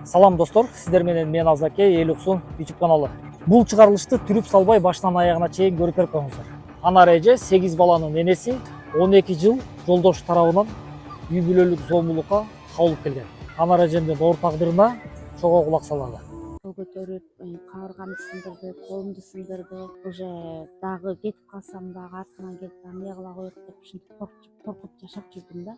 Салам достор, сиздер менен мен Азаке, Элюксун YouTube каналы. Бул чыгарылышты түрүп салбай баштан аягына чейин көрүп берип коюңуздар. Анар эже 8 баланын энеси 12 жыл жолдошу тарабынан үй бүлөлүк зомбулукка кабылып келген. Анар эжемдин оор тагдырына чогуу кулак салалы. Көтөрүп кабыргамды сындырды, колумду сындырды. Уже дагы кетип калсам дагы артынан келип эмне кыла коет деп ушинтип коркуп жашап жүрдүм да.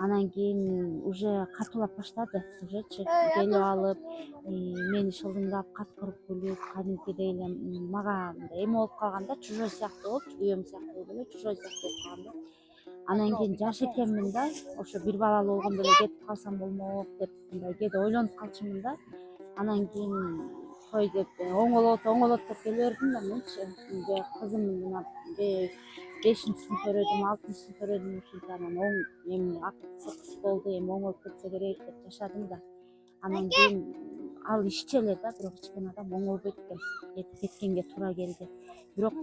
Анан кийин уже катуулап баштады. Ужечи келип алып, мени шылдыңдап, кат кырып күлүп, кадимкидей эле мага эме болуп калганда, чужой сыяктуу болуп, үйөм сыяктуу болуп эле чужой сыяктуу болуп калганда. Анан кийин жаш экенмин да, ошо бир балалуу болгондо эле кетип калсам болмок деп мындай кээде ойлонуп калчумун да. Анан кийин той деп оңолот деп келе бердим да менчи. Кызым мына 5-синтип көрөдүм, 6-синтип көрөдүм, ушинтип анан эми акыс болду, эми оңолуп кетсе керек деп жашадым да. Анан кийин ал ишчи эле да, бирок ичкен адам оңолбойт экен. Кеткенге туура келди. Бирок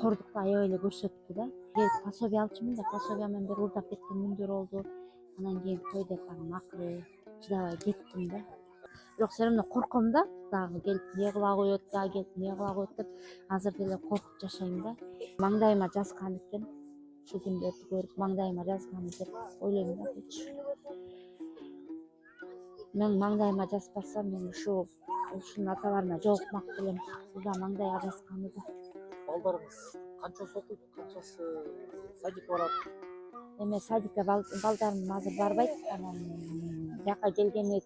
кордукту аябай эле көрсөттү да. Келип пособие алчумун да, пособияман бери уурдап кеткен күндөр болду. Анан кийин той деп анан акыры чыдабай кеттим да. Бирок все равно корком да, дагы келип эмне кыла коет, дагы келип эмне кыла коет деп азыр деле коркуп жашайм да. Маңдайыма жазган экен, ушу күндөрдү көрүп маңдайыма жазган деп ойлойм да. Мен маңдайыма жазбасам, мен ушунун аталарына жолукмак белем. Бул да маңдайга жазганы да. Балдарыңыз канчасы окуйт, канчасы садикке барат? Эме садикке балдарым азыр барбайт. Анан бияка келгени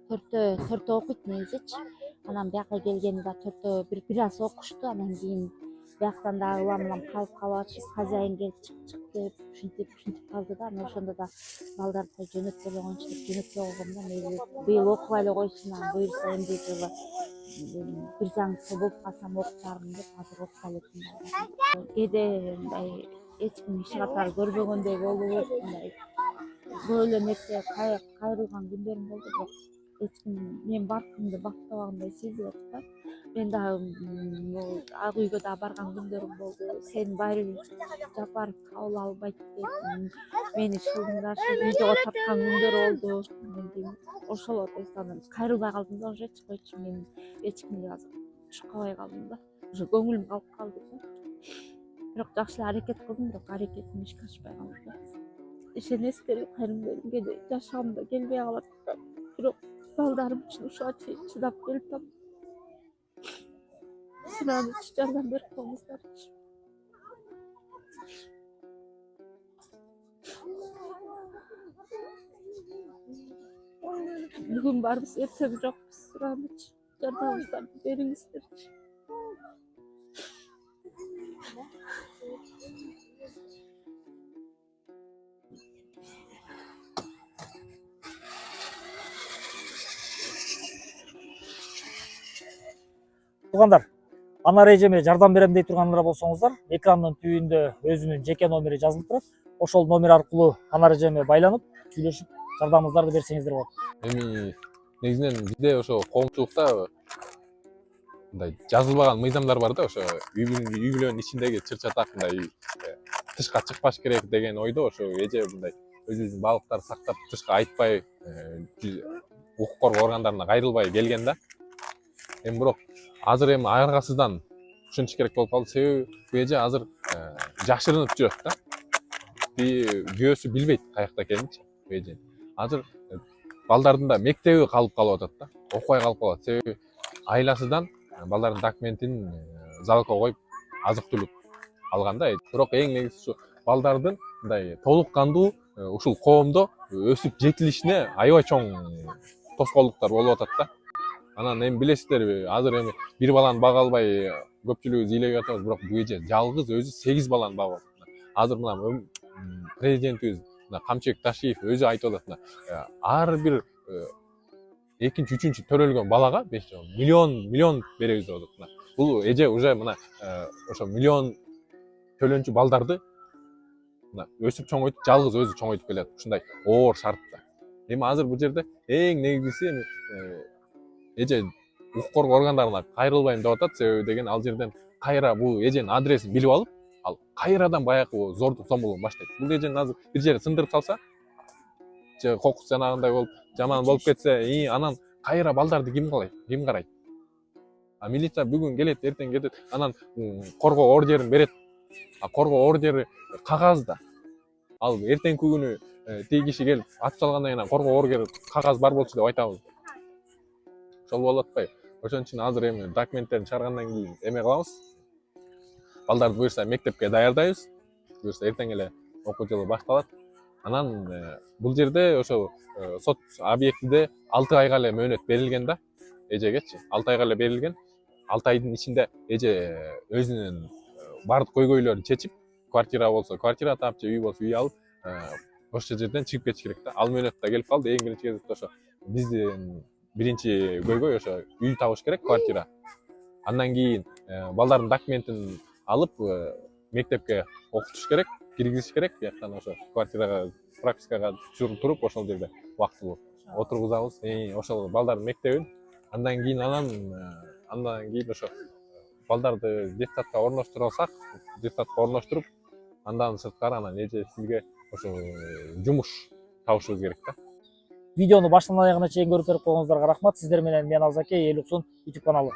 төртөө окуйт негизичи. Анан бияка келгени да төртөө бир аз окушту. Анан кийин бияктан дагы улам калып атышып, хозяин келип чык деп ушинтип калды да. Анан ошондо да балдарды жөнөтпөй эле коеюнчу деп жөнөтпөй койгом да. Мейли быйыл окубай эле койсун, анан буюрса эмди жылы бир жаңысы болуп калсам окуп бармын деп азыр окубай элем. Кээде мындай эч ким иш катары көрбөгөндөй болуп, мындай көп эле нерсе кайрылган күндөрүм болду, бирок эч ким мен баркымды бактабагандай сезилет да. Мен дагы ак үйгө да барган күндөрүм болду. Сени баары бир Жапаров кабыл албайт деп мени шылдыңдашып видеого тарткан күндөр болду. Анан кийин ошол анан кайрылбай калдым да, ужечи койчу мен эч кимди азыр чукабай калдым да. Уже көңүлүм калып калды да. Бирок жакшы эле аракет кылдым, бирок аракетим ишке ашпай калды да. Ишенесиздерби, кайрымдуу кээде жашоомдо келбей калат да. Бирок балдарым үчүн ушуга чейин чыдап келатам. Силерчи жардам берип коюңуздарчы. Бүгүн барбыз, эртең жокпуз. Силерчи жардамыңыздарды бериңиздерчи. Туугандар, Анар эжеме жардам берем дей тургандар болсоңуздар, экрандын түбүндө өзүнүн жеке номери жазылып турат. Ошол номер аркылуу Анар эжеме байланып, сүйлөшүп, жардамыңыздарды берсеңиздер болот. Эми негизинен бизде ошо коомчулукта мындай жазылбаган мыйзамдар бар да, ошо үй бүлөнүн ичиндеги чыр-чатак мындай тышка чыкпаш керек деген ойдо ошо эже мындай өзүбүздүн балыктарды сактап тышка айтпай, укук коргоо органдарына кайрылбай келген да. Эми бирок азыр аргасыздан ушинтиш керек болуп калды. Себеби бул эже азыр жашырынып жүрөт да. Күйөөсү билбейт каякта экенинчи бул эже. Азыр балдардын да мектеби калып атат да. Окубай калып калат. Себеби айласынан балдардын документин залогко коюп азык түлүк алган да. Бирок эң негизгиси балдардын мындай толук кандуу ушул коомдо өсүп жетилишине аябай чоң тоскоолдуктар болуп атат да. Анан эми билесиздерби, азыр эми бир баланы бага албай көпчүлүгүбүз ыйлап атабыз, бирок бул эже жалгыз өзү 8 баланы багып атат. Азыр мына президентибиз Камчыбек Ташиев өзү айтып атат, ар бир экинчи, үчүнчү төрөлгөн балага миллион беребиз деп атат. Бул эже уже мына ошо миллион төлөнчү балдарды өсүп чоңойтуп, жалгыз өзү чоңойтуп келет. Ушундай оор шартта. Эми азыр бул жерде эң негизгиси эже укук коргоо органдарына кайрылбайм деп атат. Себеби деген ал жерден кайра бул эженин адресин билип алып, ал кайрадан баягы зордук зомбулугун баштайт. Бул эжени азыр бир жерге сындырып салса, же кокус жанагындай болуп жаман болуп кетсе, анан кайра балдарды ким карайт? А милиция бүгүн келет, эртең кетет, анан коргоо ордерин берет. А коргоо ордери кагазда. Ал эртеңки күнү тиги киши келип ат салгандан кийин коргоо ордери кагаз бар болчу деп айтабыз. Ошол болуп атпайбы? Ошон үчүн азыр эми документтерин чыгаргандан кийин эме кылабыз. Балдарды буюрса мектепке даярдайбыз. Буюрса эртең эле окуу жылы башталат. Анан бул жерде ошо сот объектиде 6 айга эле мөөнөт берилген да, эжегечи. 6 айга эле берилген. 6 айдын ичинде эже өзүнүн бардык көйгөйлөрүн чечип, квартира болсо квартира таап, же үй болсо үй алып, ошол жерден чыгып кетиш керек да. Ал мөөнөттө келип калды. Эң биринчи кезекте ошо биздин биринчи көйгөй ошо үй табыш керек, квартира. Андан кийин балдардын документин алып мектепке окутуш керек, киргизиш керек. Бияктан ошо квартирага, пропискага туруп ошол жерде убактылуу отургузабыз. Ошол балдардын мектебин. Андан кийин ошо балдарды детсадка орноштурсак, детсадка орноштуруп, андан сырткары анан эже сизге ошо жумуш табышыбыз керек да. Видеону баштан аягына чейин көрүп берип койгоңуздарга рахмат. Сиздер менен мен Азаке, Элуксун YouTube каналы.